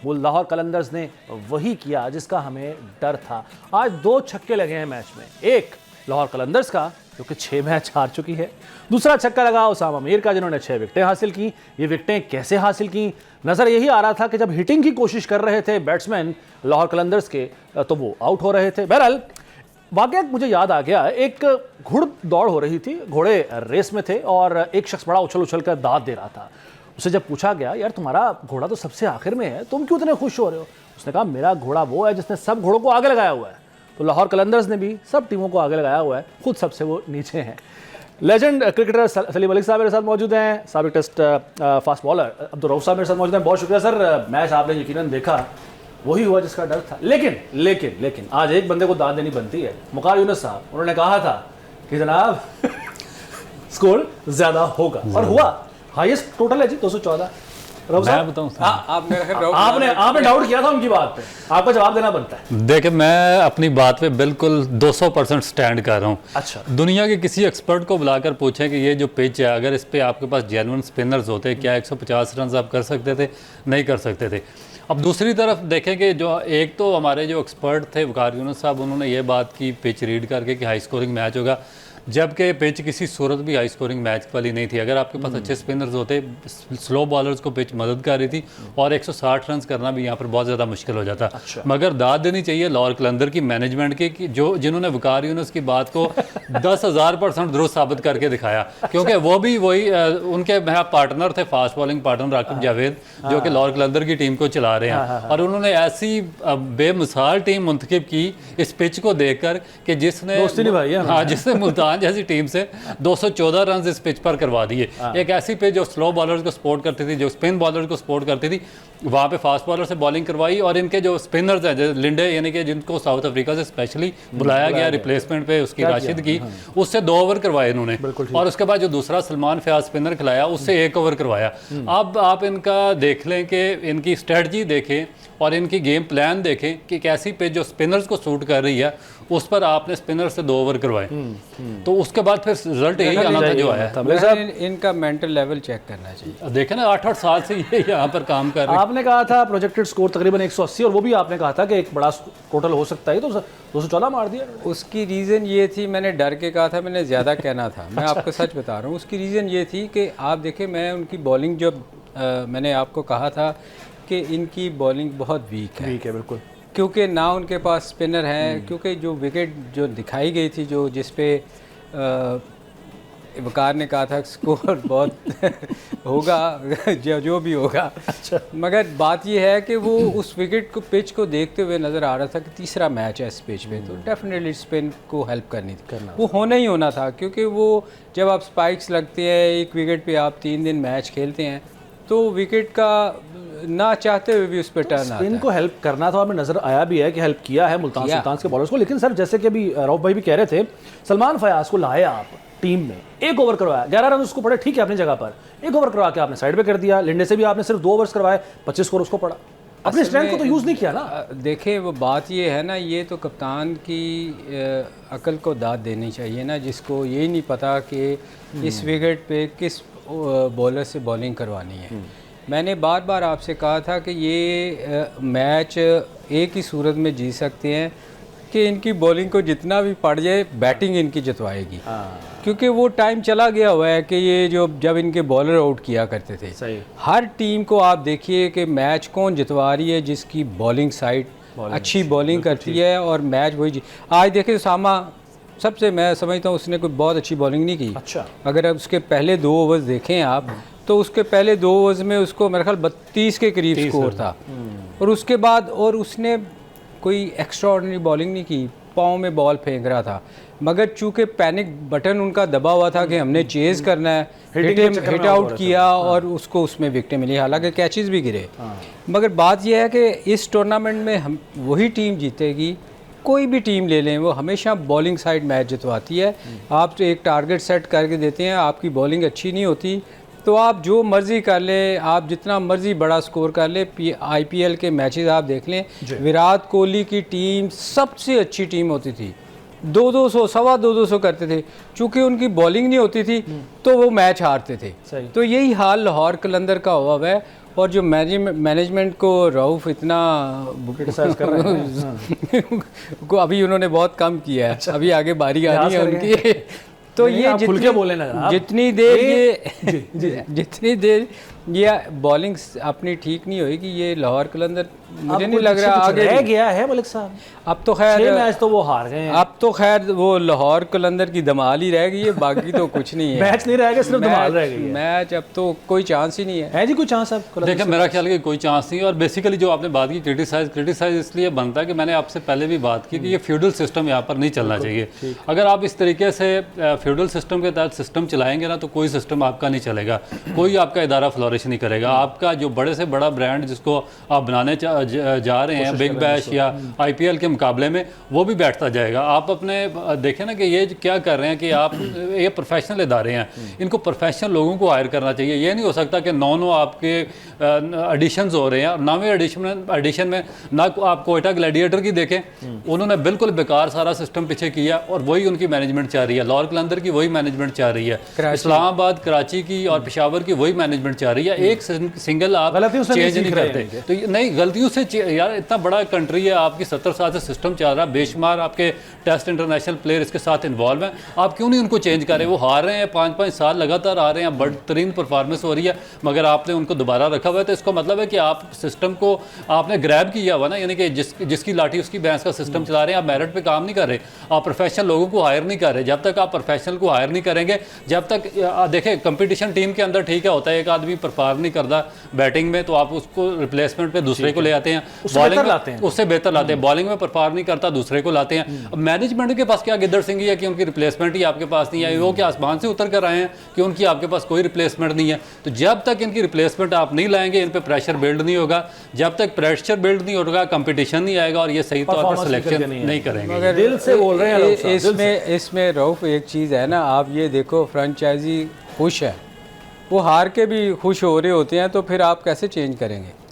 वो लाहौर कलंदर्स ने वही किया जिसका हमें डर था। आज 2 छक्के लगे हैं मैच में, एक लाहौर कलंदर्स का जो कि 6 मैच हार चुकी है, दूसरा छक्का लगा उसामा मीर का जिन्होंने 6 विकेटें हासिल की। ये विकेटें कैसे हासिल की, नज़र यही आ रहा था कि जब हिटिंग की कोशिश कर रहे थे बैट्समैन लाहौर कलंदर्स के तो वो आउट हो रहे थे। बहरहाल वाकया मुझे याद आ गया, एक घुड़ दौड़ हो रही थी, घोड़े रेस में थे और एक शख्स बड़ा उछल उछल कर दाद दे रहा था। उसे जब पूछा गया, यार तुम्हारा घोड़ा तो सबसे आखिर में है, तुम क्यों इतने खुश हो रहे हो? उसने कहा मेरा घोड़ा वो है जिसने सब घोड़ों को आगे लगाया हुआ है। तो लाहौर कलंदर्स ने भी सब टीमों को आगे लगाया हुआ है, खुद सबसे वो नीचे हैं। लेजेंड क्रिकेटर सलीम मलिक साहब मेरे साथ मौजूद हैं, साबिक test fast bowler Abdul Rauf sahab मेरे साथ मौजूद हैं। बहुत शुक्रिया सर, मैच आपने यकीनन देखा, वही हुआ जिसका डर था। लेकिन लेकिन लेकिन आज एक बंदे को दाद देनी बनती है, मुकार यूनुस साहब। उन्होंने कहा था कि जनाब स्कोर ज्यादा होगा और हुआ, हाईएस्ट टोटल है जी 214। मैं बताऊं आपने डाउट किया था उनकी बात पे, आपको जवाब देना बनता है। देखिए मैं अपनी बात पे बिल्कुल 200% स्टैंड कर रहा हूँ। अच्छा, दुनिया के किसी एक्सपर्ट को बुलाकर पूछें कि ये जो पिच है, अगर इस पे आपके पास जेन्युइन स्पिनर्स होते, क्या 150 रन आप कर सकते थे? नहीं कर सकते थे। अब दूसरी तरफ देखें कि जो एक तो हमारे जो एक्सपर्ट थे वकार यूनुस साहब, उन्होंने ये बात की पिच रीड करके कि हाई स्कोरिंग मैच होगा, जबकि पिच किसी सूरत भी हाई स्कोरिंग मैच वाली नहीं थी। अगर आपके पास अच्छे स्पिनर्स होते, स्लो बॉलर्स को पिच मदद कर रही थी और 160 रन करना भी यहाँ पर बहुत ज़्यादा मुश्किल हो जाता। अच्छा। मगर दाद देनी चाहिए लाहौर कलंदर की मैनेजमेंट की कि जो जिन्होंने वकार यूनुस की बात को 10,000% दुरुस्त साबित करके दिखाया, क्योंकि वो भी वही उनके पार्टनर थे, fast bowling partner Raqib Javed, जो कि लाहौर कलंदर की टीम को चला रहे हैं। और उन्होंने ऐसी बेमिसाल टीम मुंतखब की इस पिच को देखकर कि जिसने मुल्तान जैसी टीम से 214 रन इस पिच पर करवा दिए। एक ऐसी पिच जो स्लो बॉलर्स को सपोर्ट करती थी, जो स्पिन बॉलर्स को सपोर्ट करती थी, वहाँ पे फास्ट बॉलर से बॉलिंग करवाई। और इनके जो स्पिनर्स हैं, लिंडे यानी कि जिनको साउथ अफ्रीका से स्पेशली बुलाया गया रिप्लेसमेंट पे उसकी राशिद की, उससे 2 ओवर करवाए इन्होंने। और उसके बाद जो दूसरा सलमान फयाज स्पिनर खिलाया, उससे 1 ओवर करवाया। अब आप इनका देख लें कि इनकी स्ट्रेटजी देखें और इनकी गेम प्लान देखें कि कैसी पिच जो स्पिनर्स को सूट कर रही है, उस पर आपने स्पिनर से 2 ओवर करवाए। तो उसके बाद फिर रिजल्ट यही आना था जो आया था। इनका मेंटल लेवल चेक करना चाहिए। देखें ना, 8-8 साल से ये यहाँ पर काम कर रहे हैं। आपने कहा था प्रोजेक्टेड स्कोर तकरीबन 180 और वो भी आपने कहा था कि एक बड़ा टोटल हो सकता है, तो 214 मार दिया। उसकी रीज़न ये थी, मैंने डर के कहा था, मैंने ज़्यादा कहना था। मैं आपको सच बता रहा हूँ, उसकी रीज़न ये थी कि आप देखें, मैं उनकी बॉलिंग जब मैंने आपको कहा था कि इनकी बॉलिंग बहुत वीक है बिल्कुल, क्योंकि ना उनके पास स्पिनर हैं, क्योंकि जो विकेट जो दिखाई गई थी, जो जिस पे वकार ने कहा था स्कोर बहुत होगा जो भी होगा। अच्छा। मगर बात यह है कि वो उस विकेट को पिच को देखते हुए नज़र आ रहा था कि तीसरा मैच है इस पिच पे, तो डेफिनेटली स्पिन को हेल्प करनी वो होना ही होना था। क्योंकि वो जब आप स्पाइक्स लगते हैं, एक विकेट पे आप 3 दिन मैच खेलते हैं, तो विकेट का ना चाहते हुए भी उस पर टर्न आता है। स्पिन को हेल्प करना था और हमें नजर आया भी है कि हेल्प किया है मुल्तान सुल्तान के बॉलर्स को। लेकिन सर जैसे कि अभी रऊफ भाई भी कह रहे थे, सलमान फयाज को लाए आप टीम में, 1 ओवर करवाया, 11 रन उसको पड़े, ठीक है अपनी जगह पर, 1 ओवर करवा के आपने साइड पे कर दिया। लिंडे से भी आपने सिर्फ 2 ओवर्स करवाए, 25 स्कोर उसको पड़ा। अपनी स्ट्रेंथ को तो यूज़ नहीं किया ना। देखें वो बात ये है ना, ये तो कप्तान की अकल को दाद देनी चाहिए ना, जिसको यही नहीं पता कि इस विकेट पे किस बॉलर से बॉलिंग करवानी है। मैंने बार बार आपसे कहा था कि ये मैच एक ही सूरत में जीत सकते हैं कि इनकी बॉलिंग को जितना भी पड़ जाए, बैटिंग इनकी जितवाएगी। क्योंकि वो टाइम चला गया हुआ है कि ये जब इनके बॉलर आउट किया करते थे। सही। हर टीम को आप देखिए कि मैच कौन जितवा रही है, जिसकी बॉलिंग साइड अच्छी बॉलिंग करती है और मैच वही आज देखिए सामा सबसे, मैं समझता हूँ उसने कोई बहुत अच्छी बॉलिंग नहीं की। अच्छा। अगर अब उसके पहले 2 ओवर्स देखें आप, तो उसके पहले 2 ओवर्स में उसको मेरे ख्याल 32 के करीब स्कोर था। और उसके बाद और उसने कोई एक्स्ट्रा ऑर्डिनरी बॉलिंग नहीं की, पाँव में बॉल फेंक रहा था। मगर चूंकि पैनिक बटन उनका दबा हुआ था कि हमने चेज़ करना है, हिट आउट किया और उसको उसमें विकेटें मिली, हालांकि कैचेस भी गिरे। मगर बात यह है कि इस टूर्नामेंट में हम वही टीम जीतेगी, कोई भी टीम ले लें, वो हमेशा बॉलिंग साइड मैच जितवाती है। आप तो एक टारगेट सेट करके देते हैं, आपकी बॉलिंग अच्छी नहीं होती तो आप जो मर्ज़ी कर लें, आप जितना मर्ज़ी बड़ा स्कोर कर लें। IPL के मैचेस आप देख लें, विराट कोहली की टीम सबसे अच्छी टीम होती थी, 200 सवा 200 करते थे। चूँकि उनकी बॉलिंग नहीं होती थी तो वो मैच हारते थे। तो यही हाल लाहौर कलंदर का हुआ है। और जो मैनेजमेंट को रऊफ इतना क्रिटिसाइज कर रहे हैं। को अभी उन्होंने बहुत कम किया है, अभी आगे बारी आ रही है लिहाज उनकी। तो नहीं, ये आप खुल के बोले ना आप। जितनी देर ये जितनी देर ये बॉलिंग अपनी ठीक नहीं होगी, ये लाहौर कलंदर मुझे नहीं लग रहा आगे रह गया है मलिक साहब। अब तो खैर 6 मैच तो वो हार गए हैं। अब तो खैर वो लाहौर कलंदर की धमाल ही रह गई है, बाकी तो कुछ नहीं है। मैच नहीं रह गया, सिर्फ धमाल रह गई है। मैच अब तो कोई चांस ही नहीं है जी कोई चांस आपको? देखिए मेरा ख्याल है कि कोई चांस नहीं है। और बेसिकली जो आपने बात की क्रिटिसाइज इसलिए बनता है कि मैंने आपसे पहले भी बात की कि ये फ्यूडल सिस्टम यहाँ पर नहीं चलना चाहिए। अगर आप इस तरीके से फ्यूडल सिस्टम के तहत सिस्टम चलाएंगे ना, तो कोई सिस्टम आपका नहीं चलेगा, कोई आपका इदारा फ्लोरिश नहीं करेगा। आपका जो बड़े से बड़ा ब्रांड जिसको आप बनाने जा रहे हैं बिग बैश या IPL के मुकाबले में, वो भी बैठता जाएगा। आप अपने देखें ना कि ये क्या कर रहे हैं कि आप ये प्रोफेशनल इदारे हैं, इनको प्रोफेशनल लोगों को हायर करना चाहिए। ये नहीं हो सकता कि 9 आपके एडिशंस हो रहे हैं और 9वें एडिशन में ना आप कोयटा ग्लैडिएटर की देखें, उन्होंने बिल्कुल बेकार सारा सिस्टम पीछे किया और वही उनकी मैनेजमेंट चाह रही है। लाहौर कलंदर की वही मैनेजमेंट चाह रही है, इस्लामाबाद कराची की और पेशावर की वही मैनेजमेंट चाह रही है। एक सिंगल आप चेंज नहीं करते। तो नहीं, गलतियों से यार इतना बड़ा कंट्री है आपकी, 70 साल से सिस्टम चल रहा है, बेशुमार आपके टेस्ट इंटरनेशनल प्लेयर इसके साथ इन्वॉल्व हैं, आप क्यों नहीं उनको चेंज कर रहे? वो हार रहे हैं, 5-5 साल लगातार आ रहे हैं, बदतरीन परफॉर्मेंस हो रही है, मगर आपने उनको दोबारा रखा हुआ है। तो इसका मतलब है कि आप सिस्टम को आपने ग्रैब किया हुआ ना, यानी कि जिसकी लाठी उसकी भैंस का सिस्टम चला रहे हैं। आप मेरिट पे काम नहीं कर रहे, आप प्रोफेशनल लोगों को हायर नहीं कर रहे। जब तक आप प्रोफेशनल को हायर नहीं करेंगे, जब तक देखें कंपटीशन टीम के अंदर ठीक है होता है, एक आदमी परफॉर्म नहीं करता बैटिंग में तो आप उसको रिप्लेसमेंट पे दूसरे को ले आते हैं, बॉलिंग में उससे बेहतर लाते हैं, बॉलिंग में परफॉर्म नहीं करता दूसरे को लाते हैं। अब मैनेजमेंट के पास क्या गिद्दड़ सिंगी है कि उनकी रिप्लेसमेंट ही आपके पास नहीं है? वो क्या आसमान से उतर कर आए हैं कि उनकी आपके पास कोई रिप्लेसमेंट नहीं है? तो जब तक इनकी रिप्लेसमेंट आप नहीं लाएंगे, इन पे प्रेशर बिल्ड नहीं होगा, जब तक प्रेशर बिल्ड नहीं होगा, कंपटीशन नहीं आएगा और ये सही तौर पर सिलेक्शन नहीं करेंगे। मगर दिल से बोल रहे हैं इसमें रऊफ एक चीज़ है ना, आप ये देखो फ्रेंचाइजी खुश है, वो हार के भी खुश हो रहे होते हैं, तो फिर आप कैसे चेंज करेंगे?